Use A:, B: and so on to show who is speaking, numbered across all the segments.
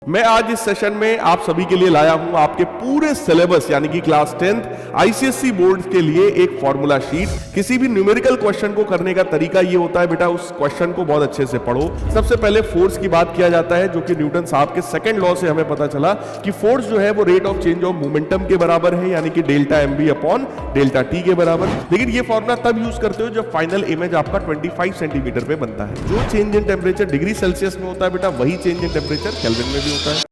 A: मैं आज इस सेशन में आप सभी के लिए लाया हूं आपके पूरे सिलेबस यानी कि क्लास 10th आईसीएसई बोर्ड के लिए एक फॉर्मूला शीट। किसी भी न्यूमेरिकल क्वेश्चन को करने का तरीका ये होता है, बेटा उस क्वेश्चन को बहुत अच्छे से पढ़ो। सबसे पहले फोर्स की बात किया जाता है, जो कि न्यूटन साहब के सेकंड लॉ से हमें पता चला कि फोर्स जो है वो rate of change of momentum के बराबर है, यानी कि delta M B upon delta T के बराबर। लेकिन ये फॉर्मूला तब यूज करते हो जब फाइनल इमेज आपका 25 सेंटीमीटर पे बनता है। जो change in temperature degree Celsius में होता है बेटा, वही चेंज इन टेम्परेचर केल्विन में भी होता है।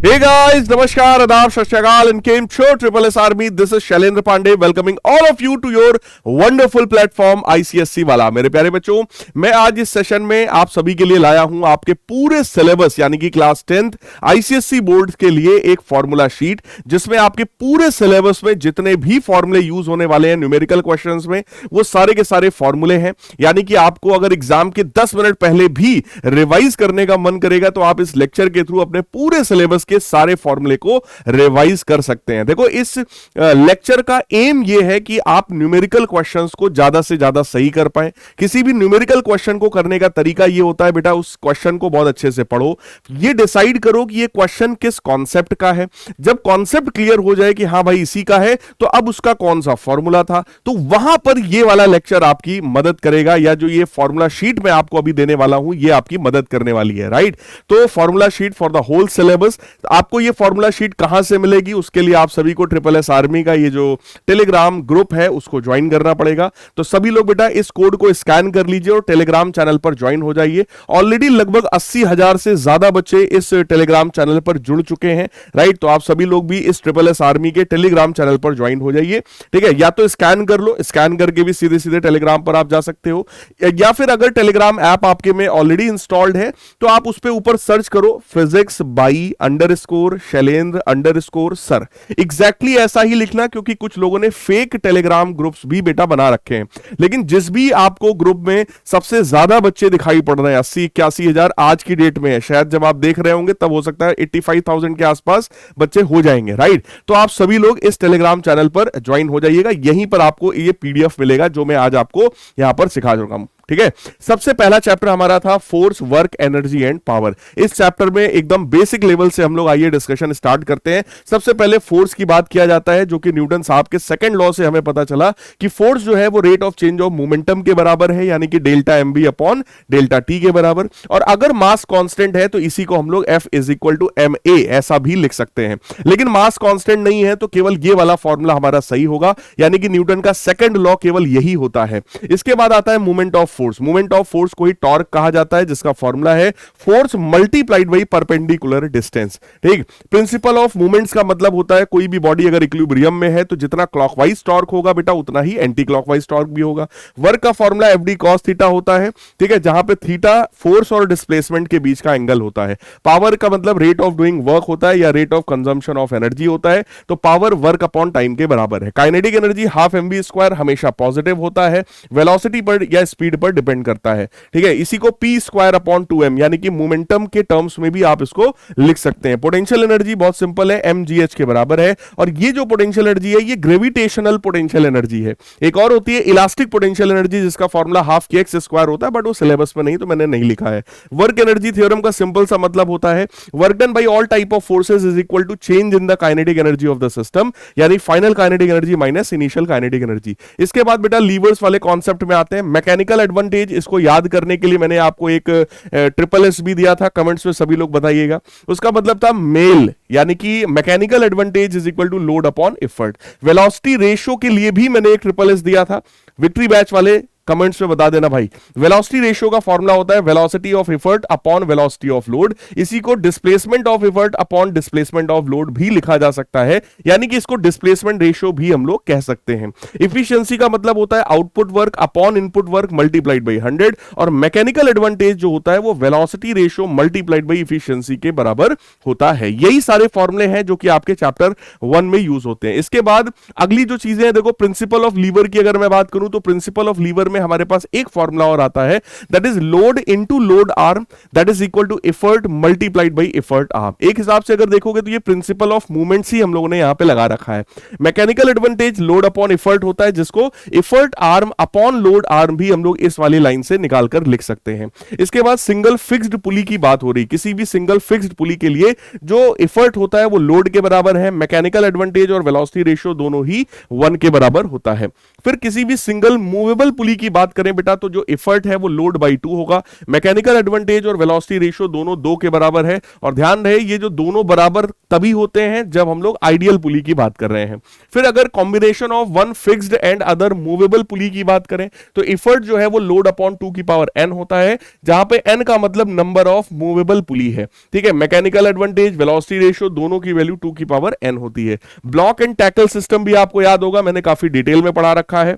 A: Hey guys, नमस्कार, आदाब, सत श्री अकाल and came show Triple S Army. This is Shailendra Pandey welcoming all of you to your wonderful platform ICSC वाला। मेरे प्यारे बच्चों, मैं आज इस सेशन में आप सभी के लिए लाया हूं आपके पूरे सिलेबस यानी कि क्लास 10th ICSC बोर्ड के लिए एक फॉर्मूला शीट, जिसमें आपके पूरे सिलेबस में जितने भी फॉर्मूले यूज होने वाले हैं न्यूमेरिकल क्वेश्चंस में, वो सारे के सारे फॉर्मूले हैं। यानी कि आपको अगर एग्जाम के 10 मिनट पहले भी रिवाइज करने का मन करेगा तो आप इस लेक्चर के थ्रू अपने पूरे सिलेबस के सारे फॉर्मूले को रिवाइज कर सकते हैं। देखो, इस लेक्चर का एम यह है कि आप न्यूमेरिकल क्वेश्चंस को ज्यादा से ज्यादा सही कर पाए। किसी भी न्यूमेरिकल क्वेश्चन को करने का तरीका यह होता है, बेटा उस क्वेश्चन को बहुत अच्छे से पढ़ो। ये डिसाइड करो कि ये क्वेश्चन किस कॉन्सेप्ट का है। जब कॉन्सेप्ट क्लियर हो जाए कि हां भाई इसी का है, तो अब उसका कौन सा फॉर्मूला था, तो वहां पर ये वाला लेक्चर आपकी मदद करेगा, या जो ये फॉर्मूला शीट मैं आपको अभी देने वाला हूं ये आपकी मदद करने वाली है। राइट, तो formula sheet for the whole syllabus. आपको ये फॉर्मूला शीट कहां से मिलेगी, उसके लिए आप सभी को ट्रिपल एस आर्मी का ये जो टेलीग्राम ग्रुप है उसको ज्वाइन करना पड़ेगा। तो सभी लोग बेटा इस कोड को स्कैन कर लीजिए और टेलीग्राम चैनल पर ज्वाइन हो जाइए। ऑलरेडी लगभग 80,000 से ज्यादा बच्चे इस टेलीग्राम चैनल पर जुड़ चुके हैं। राइट, तो आप सभी लोग भी इस ट्रिपल एस आर्मी के टेलीग्राम चैनल पर ज्वाइन हो जाइए। ठीक है, या तो स्कैन कर लो, स्कैन करके भी सीधे सीधे टेलीग्राम पर आप जा सकते हो, या फिर अगर टेलीग्राम ऐप आपके में ऑलरेडी इंस्टॉल्ड है तो आप उस पर ऊपर सर्च करो physics by underscore Shailendra underscore sir. Exactly ऐसा ही लिखना, क्योंकि कुछ लोगों ने फेक टेलीग्राम ग्रुप्स भी बेटा बना रखे हैं। लेकिन जिस भी आपको ग्रुप में सबसे ज्यादा बच्चे दिखाई पड़ रहे हैं, 80-81,000 आज की डेट में है, शायद जब आप देख रहे होंगे तब हो सकता है 85,000 के आसपास बच्चे हो जाएंगे। राइट, तो आप सभी लोग इस टेलीग्राम चैनल पर ज्वाइन हो जाइएगा। यहीं पर आपको ये पीडीएफ मिलेगा जो मैं आज आपको यहां पर सिखा दूंगा। ठीक है, सबसे पहला चैप्टर हमारा था force, work, energy and power. इस चैप्टर में एकदम बेसिक लेवल से हम लोग आइए डिस्कशन स्टार्ट करते हैं। सबसे पहले फोर्स की बात किया जाता है, जो कि न्यूटन साहब के सेकंड लॉ से हमें पता चला कि फोर्स जो है वो rate of change of momentum के बराबर है, यानी कि delta M B upon delta T के बराबर। और अगर मास कांस्टेंट है तो इसी को हम लोग F is equal to M A ऐसा भी लिख सकते हैं। लेकिन मास कांस्टेंट नहीं है तो केवल ये वाला फॉर्मूला हमारा सही होगा, यानी कि न्यूटन का सेकंड लॉ केवल यही होता है। इसके बाद आता है moment of force. Moment of force को ही टॉर्क कहा जाता है, जिसका फॉर्मूला है force multiplied by perpendicular distance. ठीक, प्रिंसिपल ऑफ मोमेंट्स का मतलब होता है कोई भी बॉडी अगर इक्विलिब्रियम में है तो जितना क्लॉकवाइज टॉर्क होगा बेटा उतना ही एंटी क्लॉकवाइज टॉर्क भी होगा। वर्क का formula F D cos theta होता है। ठीक है, जहां पे थीटा फोर्स और डिस्प्लेसमेंट के बीच का एंगल होता है। पावर का मतलब रेट ऑफ डूइंग वर्क होता है या rate of consumption of energy होता है, तो पावर वर्क अपॉन टाइम के बराबर है। Kinetic energy half M B square हमेशा पॉजिटिव होता है, वेलोसिटी पर या स्पीड पर डिपेंड करता है। ठीक है, इसी को पी स्क्वायर अपॉन 2m यानी कि मोमेंटम के टर्म्स में भी आप इसको लिख सकते हैं। पोटेंशियल एनर्जी बहुत सिंपल है, mgh के बराबर है। और ये जो पोटेंशियल एनर्जी है ये ग्रेविटेशनल पोटेंशियल एनर्जी है। एक और होती है इलास्टिक पोटेंशियल एनर्जी, जिसका फॉर्मूला हाफ के एक्स स्क्वायर होता है, बट वो सिलेबस में नहीं तो मैंने नहीं लिखा है। वर्क एनर्जी थ्योरम का सिंपल सा मतलब होता है work done by all type of forces is equal to change in the kinetic energy of the system, यानी final kinetic energy minus initial kinetic energy. इसके बाद बेटा लीवर्स वाले कॉन्सेप्ट में आते हैं। मैकेनिकल एडवांटेज, इसको याद करने के लिए मैंने आपको एक ट्रिपल एस भी दिया था, कमेंट्स में सभी लोग बताइएगा। उसका मतलब था मेल, यानी कि mechanical advantage is equal to load upon effort. Velocity ratio के लिए भी मैंने एक ट्रिपल एस दिया था। विक्ट्री बैच वाले कमेंट्स में बता देना भाई। वेलोसिटी रेशियो का फॉर्मूला होता है velocity of effort upon velocity of load. इसी को displacement of effort upon displacement of load भी लिखा जा सकता है, यानी कि इसको डिस्प्लेसमेंट रेशियो भी हम लोग कह सकते हैं। इफिशियंसी का मतलब होता है output work upon input work multiplied by 100। और मैकेनिकल एडवांटेज जो होता है वो velocity ratio multiplied by efficiency के बराबर होता है। यही सारे फॉर्मूले हैं जो कि आपके चैप्टर 1 में यूज होते हैं। इसके बाद अगली जो चीजें हैं, देखो प्रिंसिपल ऑफ लीवर की अगर मैं बात करूं तो प्रिंसिपल ऑफ लीवर में हमारे पास एक फॉर्मूला और आता है, that is load into load arm that is equal to effort multiplied by effort arm. एक हिसाब से अगर देखोगे तो ये प्रिंसिपल ऑफ मूवमेंट्स ही हम लोगों ने यहां पे लगा रखा है। Mechanical advantage load upon effort होता है, जिसको effort arm upon load arm भी हम लोग इस वाली लाइन से निकालकर लिख सकते हैं। इसके बाद सिंगल फिक्स्ड पुली की बात हो रही, किसी भी सिंगल फिक्स्ड पुली के लिए जो एफर्ट होता है वो लोड के बराबर है। मैकेनिकल एडवांटेज और वेलोसिटी रेशियो दोनों ही 1 के बराबर होता है। फिर किसी भी सिंगल मूवेबल पुली की बात करें बेटा, तो जो एफर्ट है वो लोड बाई 2 होगा। मैकेनिकल एडवांटेज और वेलोसिटी रेशियो दोनों 2 के बराबर है। और ध्यान रहे ये जो दोनों बराबर तभी होते हैं जब हम लोग आइडियल पुली की बात कर रहे हैं। फिर अगर combination of one fixed and other movable pulley की बात करें तो एफर्ट जो है वो लोड अपॉन 2 की पावर n होता है, जहां पे n का मतलब नंबर ऑफ मूवेबल पुली है। ठीक है, मैकेनिकल एडवांटेज वेलोसिटी रेशियो दोनों की वैल्यू 2 की पावर n होती है। ब्लॉक एंड टैकल सिस्टम भी आपको याद होगा, मैंने काफी डिटेल में पढ़ा रखा है।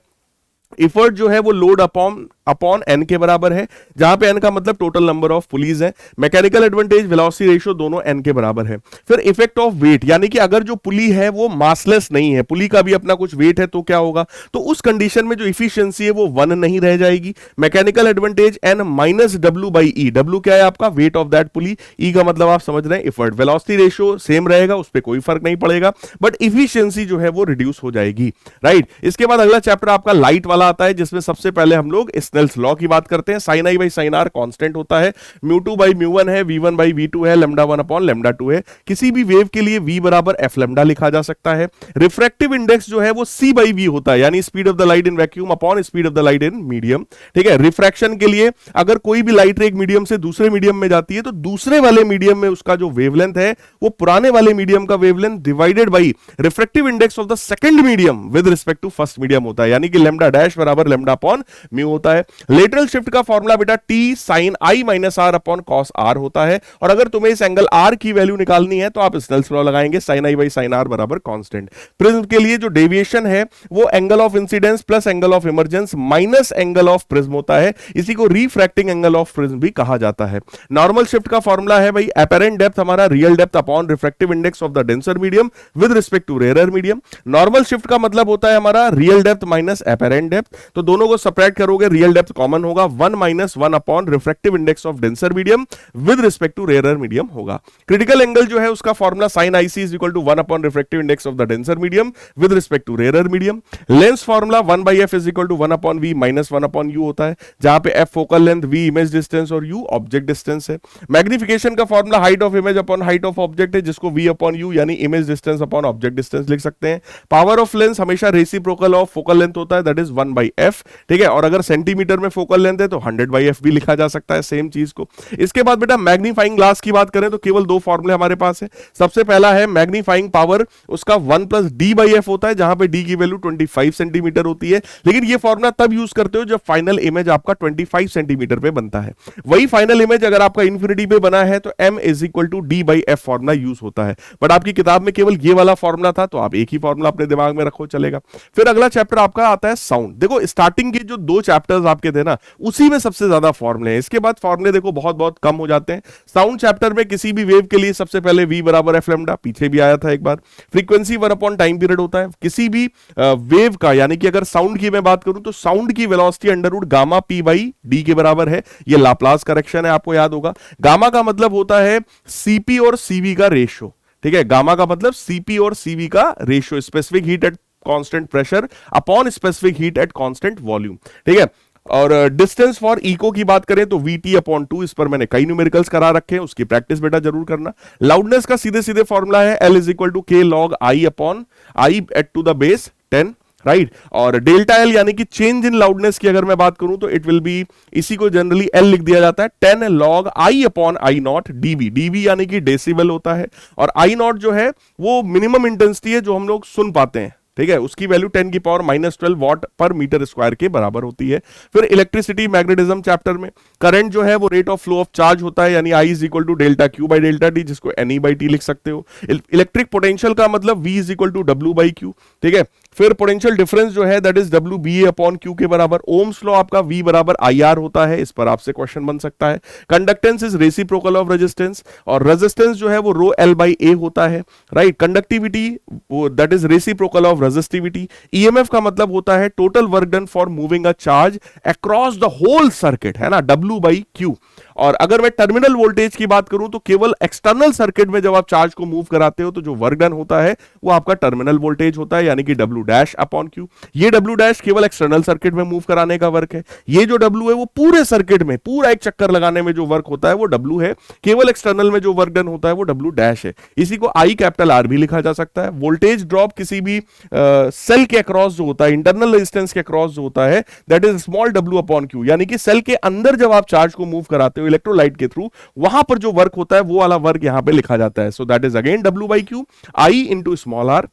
A: एफर्ट जो है वो लोड अपॉन एन के बराबर है, जहां पे एन का मतलब टोटल नंबर ऑफ पुलीज है। मैकेनिकल एडवांटेज वेलोसिटी रेशियो दोनों एन के बराबर है। फिर इफेक्ट ऑफ वेट, यानी कि अगर जो पुली है वो मासलेस नहीं है, पुली का भी अपना कुछ वेट है, तो क्या होगा, तो उस कंडीशन में जो इफिशियंसी है वो 1 नहीं रह जाएगी। Mechanical advantage N minus W by E, W क्या है आपका weight of that pulley, E का मतलब आप समझ रहे हैं एफर्ट। वेलोसिटी रेशियो सेम रहेगा, उस पर कोई फर्क नहीं पड़ेगा, बट इफिशियंसी जो है वो रिड्यूस हो जाएगी। राइट, इसके बाद अगला चैप्टर आपका लाइट वाला आता है, जिसमें सबसे पहले हम लोग स्नेल्स लॉ की बात करते हैं। Sine I by sine R constant होता है, म्यू 2 बाई म्यू 1 है, वी 1 बाई वी 2 है, लेमडा 1 अपॉन लेमडा 2 है। किसी भी वेव के लिए v बराबर एफ लेमडा लिखा जा सकता है। रिफ्रैक्टिव इंडेक्स जो है वो c बाई v होता है, यानी speed of the light in vacuum upon speed of the light in medium. ठीक है, रिफ्रैक्शन के लिए अगर कोई भी लाइट रे एक मीडियम से दूसरे मीडियम में जाती है तो दूसरे वाले मीडियम में उसका जो वेवलेंथ है वो पुराने वाले मीडियम का wavelength divided by refractive index of the second medium with respect to first medium होता है, यानी कि लेमडा डैश बराबर लेमडा अपॉन म्यू होता है। लेटरल शिफ्ट का फॉर्मूला बेटा t sin i minus r upon cos r होता है। और अगर तुम्हें इस एंगल r की वैल्यू निकालनी है तो आप स्नेल्स लॉ लगाएंगे, sin i by sin r बराबर कांस्टेंट। प्रिज्म के लिए जो डेविएशन है वो angle of incidence plus angle of emergence minus angle of prism होता है, इसी को रिफ्रैक्टिंग एंगल ऑफ प्रिज्म भी कहा जाता है। नॉर्मल शिफ्ट का फॉर्मूला है भाई एपेरेंट डेप्थ हमारा real depth upon refractive index of the denser medium with respect to rare medium. Normal shift का मतलब होता है हमारा real depth minus apparent depth, तो दोनों को सब्ट्रैक्ट करोगे रियल डेप्थ कॉमन होगा, 1 minus 1 upon refractive index of denser medium with respect to rare medium होगा। क्रिटिकल एंगल जो है उसका formula sin IC is equal to 1 upon refractive index of the denser medium with respect to rare medium. Lens formula 1 by f is equal to 1 upon v minus 1 upon u होता है, जहां पे f focal length, v image distance और u object distance है। Magnification का formula height of image upon height of object है, जिसको v upon u यानी image distance upon object distance लिख सकते हैं। पावर ऑफ लेंस हमेशा रेसिप्रोकल ऑफ फोकल लेंथ होता है, दैट इज 1 बाई f। ठीक है, और अगर सेंटीमीटर में फोकल लेंथ है तो 100 बाई f भी लिखा जा सकता है सेम चीज को। इसके बाद बेटा मैग्नीफाइंग ग्लास की बात करें तो केवल 2 फॉर्मूले हमारे पास है। सबसे पहला है मैग्नीफाइंग पावर, उसका 1 प्लस डी बाई एफ होता है, जहां पे डी की वैल्यू 25 सेंटीमीटर होती है, लेकिन ये फॉर्मूला तब यूज करते हो जब फाइनल इमेज आपका 25 सेंटीमीटर पे बनता है। वही फाइनल इमेज अगर आपका इंफिनिटी पे बना है तो m is equal to D by F formula use होता है, बट आपकी किताब में केवल ये वाला फॉर्मूला था, तो आप एक ही फॉर्मूला अपने दिमाग में रखो चलेगा। फिर अगला चैप्टर आपका आता है साउंड। देखो स्टार्टिंग के जो 2 चैप्टर्स आपके थे ना, उसी में सबसे ज्यादा फॉर्मूले हैं, इसके बाद फॉर्मूले देखो बहुत बहुत कम हो जाते हैं। साउंड चैप्टर में किसी भी वेव के लिए सबसे पहले v बराबर एफ लेमडा, पीछे भी आया था एक बार। फ्रीक्वेंसी 1 अपॉन टाइम पीरियड होता है किसी भी वेव का, यानी कि अगर साउंड की मैं बात करूं तो साउंड की velocity under root gamma P by D के बराबर है। ये लाप्लास करेक्शन है, आपको याद होगा। गामा का मतलब होता है सीपी और सीवी का रेशियो। ठीक है, गामा का मतलब सीपी और सीवी का ratio, specific heat at constant pressure upon specific heat at constant volume. ठीक है, और डिस्टेंस फॉर इको की बात करें तो VT अपॉन 2, इस पर मैंने कई न्यूमेरिकल्स करा रखे हैं, उसकी प्रैक्टिस बेटा जरूर करना। लाउडनेस का सीधे सीधे फॉर्मूला है L is equal to K log I upon I at to the base 10, right. और डेल्टा एल यानी कि चेंज इन लाउडनेस की अगर मैं बात करूं तो इट विल बी, इसी को जनरली एल लिख दिया जाता है 10 log I upon I not dB. DB यानी कि डेसिबल होता है, और आई नॉट जो है वो मिनिमम इंटेंसिटी है जो हम लोग सुन पाते हैं। ठीक है, उसकी वैल्यू 10 की पावर -12 वॉट पर मीटर स्क्वायर के बराबर होती है। फिर इलेक्ट्रिसिटी मैग्नेटिज्म चैप्टर में करंट जो है वो rate of flow of charge होता है, यानी I is equal to delta Q by delta T, जिसको NE बाई टी लिख सकते हो। इलेक्ट्रिक पोटेंशियल का मतलब V is equal to W by Q. ठीक है, फिर पोटेंशियल डिफरेंस जो है दैट इज WBA अपॉन Q के बराबर। ओम्स लॉ आपका V बराबर IR होता है, इस पर आपसे क्वेश्चन बन सकता है। Conductance is reciprocal of resistance, और रेजिस्टेंस जो है वो रो L बाई A होता है, right. Conductivity that is reciprocal of resistivity. EMF का मतलब होता है total work done for moving a charge across the whole circuit, है ना, W बाई Q। और अगर मैं टर्मिनल वोल्टेज की बात करूं तो केवल एक्सटर्नल सर्किट में जब आप चार्ज को मूव कराते हो तो जो वर्क डन होता है वो आपका टर्मिनल वोल्टेज होता है, यानी कि W डैश अपॉन Q। ये W डैश केवल एक्सटर्नल सर्किट में मूव कराने का वर्क है। ये जो W है वो पूरे सर्किट में पूरा एक चक्कर लगाने में जो वर्क होता है वो W है। केवल एक्सटर्नल में जो वर्क डन होता है वो W डैश है। इसी को I कैपिटल R भी लिखा जा सकता है। वोल्टेज ड्रॉप किसी भी सेल के अक्रॉस जो होता है, इंटरनल रेजिस्टेंस के अक्रॉस जो होता है that is small W upon Q, यानी कि सेल के अंदर जब आप चार्ज को मूव कराते हो इलेक्ट्रोलाइट के थ्रू, वहां पर जो वर्क होता है वो वाला वर्क यहां पे लिखा जाता है। So that is again W by Q, I into small r।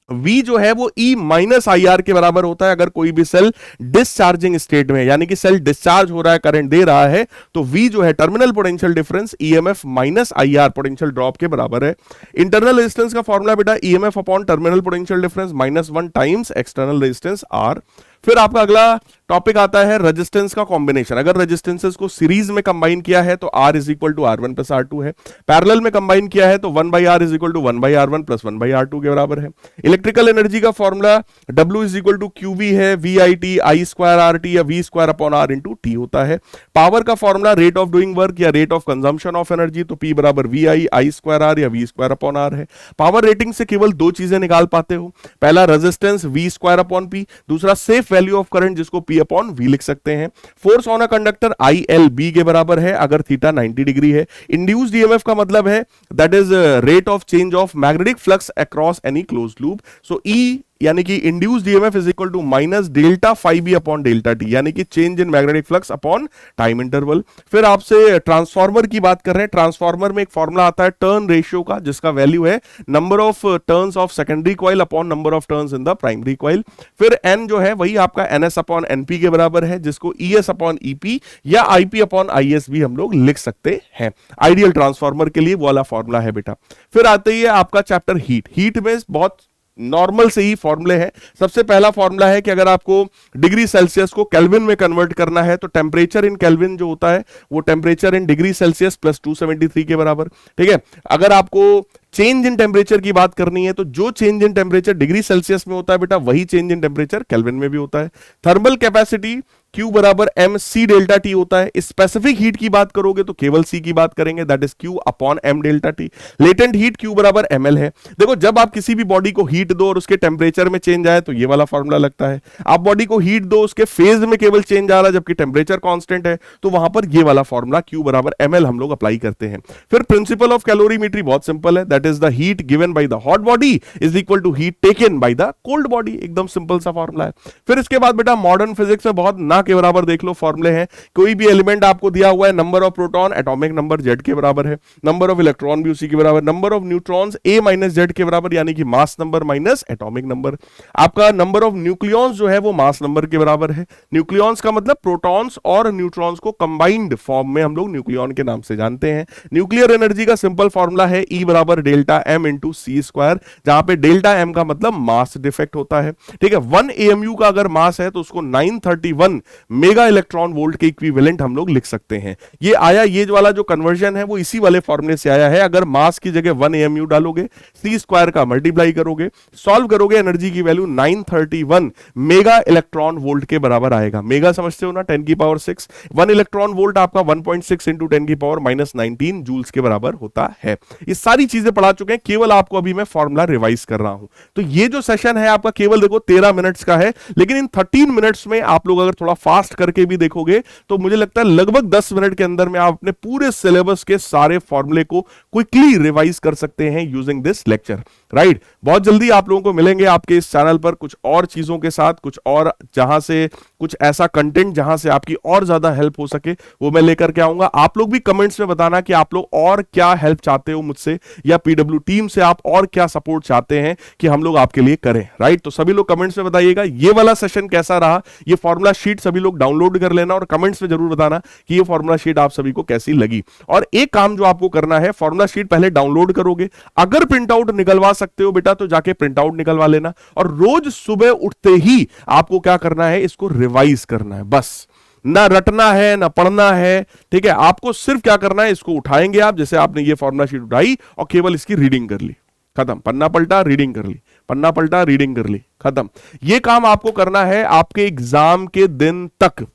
A: V जो है वो E माइनस IR के बराबर होता है अगर कोई भी सेल डिस्चार्जिंग स्टेट में, यानी कि सेल डिस्चार्ज हो रहा है, करंट दे रहा है, तो V जो है terminal potential difference EMF minus IR potential drop के बराबर है। इंटरनल रेजिस्टेंस का फॉर्मूला बेटा EMF upon terminal potential difference minus 1 times external resistance R। फिर आपका अगला टॉपिक आता है रेजिस्टेंस का कॉम्बिनेशन। अगर रेजिस्टेंसेस को सीरीज में कंबाइन किया है तो R is equal to R1 plus R2 है। पैरेलल में कंबाइन किया है तो 1 by R is equal to 1 by R1 plus 1 by R2 के बराबर है। इलेक्ट्रिकल एनर्जी का formula W is equal to QV है, VIT I स्क्वायर RT या V square upon R into T होता है। पावर का formula rate of doing work या rate of consumption of energy, तो P बराबर VI I स्क्वायर R या V square upon R है। पावर रेटिंग से केवल दो चीजें निकाल पाते हो, पहला resistance V square upon P, दूसरा सेफ वैल्यू ऑफ करंट जिसको P अपॉन V लिख सकते हैं। Force on a conductor ILB के बराबर है अगर थीटा 90 डिग्री है। इंड्यूस्ड EMF का मतलब है that is rate of change of magnetic flux across any closed loop. So E यानी कि induced EMF is equal to minus delta phi B upon delta T, यानी कि change in magnetic flux upon time interval. फिर आपसे transformer की बात कर रहे हैं। ट्रांसफार्मर में एक फॉर्मूला आता है टर्न रेशियो का, जिसका वैल्यू है number of turns of secondary coil upon number of turns in the primary coil. फिर N जो है वही आपका NS अपॉन NP के बराबर है, जिसको ES अपॉन EP या IP अपॉन IS भी हम लोग लिख सकते हैं। आइडियल ट्रांसफार्मर के लिए वो वाला फॉर्मूला है बेटा। फिर आते ही है आपका चैप्टर हीट। हीट में बहुत नॉर्मल से ही फॉर्मूले हैं। सबसे पहला फॉर्मूला है कि अगर आपको डिग्री सेल्सियस को केल्विन में कन्वर्ट करना है तो टेम्परेचर इन केल्विन जो होता है वो temperature in degree Celsius plus 273 के बराबर, ठीक है। अगर आपको चेंज इन टेम्परेचर की बात करनी है तो जो change in temperature degree Celsius में होता है बेटा वही चेंज इन टेम्परेचर केल्विन में भी होता है। थर्मल कैपेसिटी Q बराबर MC डेल्टा T होता है। स्पेसिफिक हीट की बात करोगे तो केवल C की बात करेंगे, that is Q upon M delta T। Latent heat Q बराबर ML है। देखो जब आप किसी भी बॉडी को हीट दो और उसके टेम्परेचर में चेंज आए तो ये वाला फॉर्मूला लगता है। आप बॉडी को हीट दो, उसके फेज में केवल चेंज आ रहा है जबकि टेम्परेचर कांस्टेंट है, तो वहां पर ये वाला फॉर्मूला Q बराबर ML हम लोग अप्लाई करते हैं। फिर प्रिंसिपल ऑफ कैलोरीमेट्री बहुत सिंपल है, that is the heat given by the hot body is equal to heat taken by the cold body. एकदम सिंपल सा फॉर्मूला है। फिर इसके बाद बेटा मॉडर्न फिजिक्स में बहुत ना के बराबर देख लो फॉर्मूले हैं। कोई भी एलिमेंट आपको दिया हुआ है, number of proton atomic number Z के बराबर है, नंबर ऑफ इलेक्ट्रॉन भी उसी के बराबर, number of neutrons A minus Z के बराबर यानी कि mass number minus atomic number. आपका नंबर ऑफ न्यूक्लियॉन्स जो है वो मास नंबर के बराबर है। न्यूक्लियॉन्स का मतलब प्रोटॉन्स और न्यूट्रॉन्स को कंबाइंड फॉर्म में हम लोग न्यूक्लियॉन के नाम से जानते हैं। न्यूक्लियर एनर्जी का सिंपल फॉर्मूला है E बराबर delta M into C square, जहां पे डेल्टा M का मतलब मास डिफेक्ट होता है, ठीक है। 1 AMU का अगर मास है तो उसको 931 मेगा इलेक्ट्रॉन वोल्ट के इक्विवेलेंट हम लोग लिख सकते हैं। ये आया, ये वाला जो कन्वर्जन है वो इसी वाले फॉर्मूले से आया है। अगर मास की जगह 1 AMU डालोगे, C स्क्वायर का मल्टीप्लाई करोगे, सॉल्व करोगे, एनर्जी की वैल्यू 931 मेगा इलेक्ट्रॉन वोल्ट के बराबर आएगा। मेगा समझते हो ना, 10 की पावर 6। 1 इलेक्ट्रॉन वोल्ट आपका 1.6 इंटू 10 की पावर माइनस 19 जूल्स के बराबर होता है। ये सारी चीजें पढ़ा चुके हैं, केवल आपको अभी मैं फॉर्मूला रिवाइज कर रहा हूं। तो ये जो सेशन है आपका केवल देखो 13 मिनट्स का है, लेकिन इन 13 मिनट्स में आप लोग अगर थोड़ा फास्ट करके भी देखोगे तो मुझे लगता है लगभग 10 मिनट के अंदर में आप अपने पूरे सिलेबस के सारे फॉर्मूले को क्विकली रिवाइज कर सकते हैं यूजिंग दिस लेक्चर, राइट। बहुत जल्दी आप लोगों को मिलेंगे आपके इस चैनल पर कुछ और चीजों के साथ, कुछ और जहां से कुछ ऐसा कंटेंट जहां से आपकी और ज्यादा हेल्प हो सके वो मैं लेकर के आऊंगा। आप लोग भी कमेंट्स में बताना कि आप लोग और क्या हेल्प चाहते हो मुझसे या पीडब्ल्यू टीम से, आप और क्या सपोर्ट चाहते हैं कि हम लोग आपके लिए करें, राइट। तो सभी लोग कमेंट्स में बताइएगा ये वाला सेशन कैसा रहा, ये फॉर्मूला शीट सभी लोग डाउनलोड कर लेना और कमेंट्स में जरूर बताना कि ये फॉर्मूला शीट आप सभी को कैसी लगी। और एक काम जो आपको करना है, फॉर्मूला शीट पहले डाउनलोड करोगे, अगर प्रिंट आउट निकलवा सकते हो बेटा तो जाके प्रिंट आउट निकलवा लेना, और रोज सुबह उठते ही आपको क्या करना है, इसको रिवाइज करना है। बस ना रटना है ना पढ़ना है, ठीक है। आपको सिर्फ क्या करना है, इसको उठाएंगे आप, जैसे आपने ये फॉर्मूला शीट उठाई और केवल इसकी रीडिंग कर ली, खत्म। पन्ना पलटा रीडिंग कर ली, पन्ना पलटा रीडिंग कर ली, खत्म। ये काम आपको करना है आपके एग्जाम के दिन तक।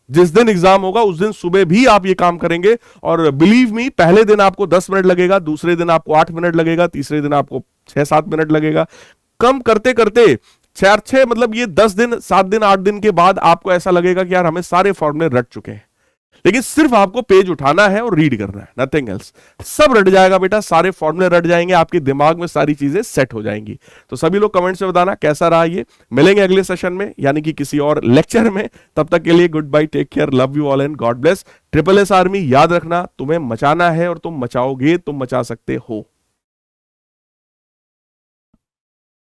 A: जिस दिन एग्जाम होगा उस दिन सुबह भी आप ये काम करेंगे, और बिलीव मी, पहले दिन आपको 10 मिनट लगेगा, दूसरे दिन आपको 8 मिनट लगेगा, तीसरे दिन आपको 6-7 मिनट लगेगा। कम करते करते 4-6 मतलब ये 10 दिन, 7 दिन, 8 दिन के बाद आपको ऐसा लगेगा कि यार हमें सारे फॉर्मूले रट चुके हैं। लेकिन सिर्फ आपको पेज उठाना है और रीड करना है, नथिंग एल्स। सब रट जाएगा बेटा, सारे फॉर्मूले रट जाएंगे, आपके दिमाग में सारी चीजें सेट हो जाएंगी। तो सभी लोग कमेंट्स में बताना कैसा रहा ये। मिलेंगे अगले सेशन में, यानी कि किसी और लेक्चर में। तब तक के लिए goodbye, take care, love you all and God bless. SSS army, याद रखना तुम्हें मचाना है और तुम मचाओगे, तुम मचा सकते हो।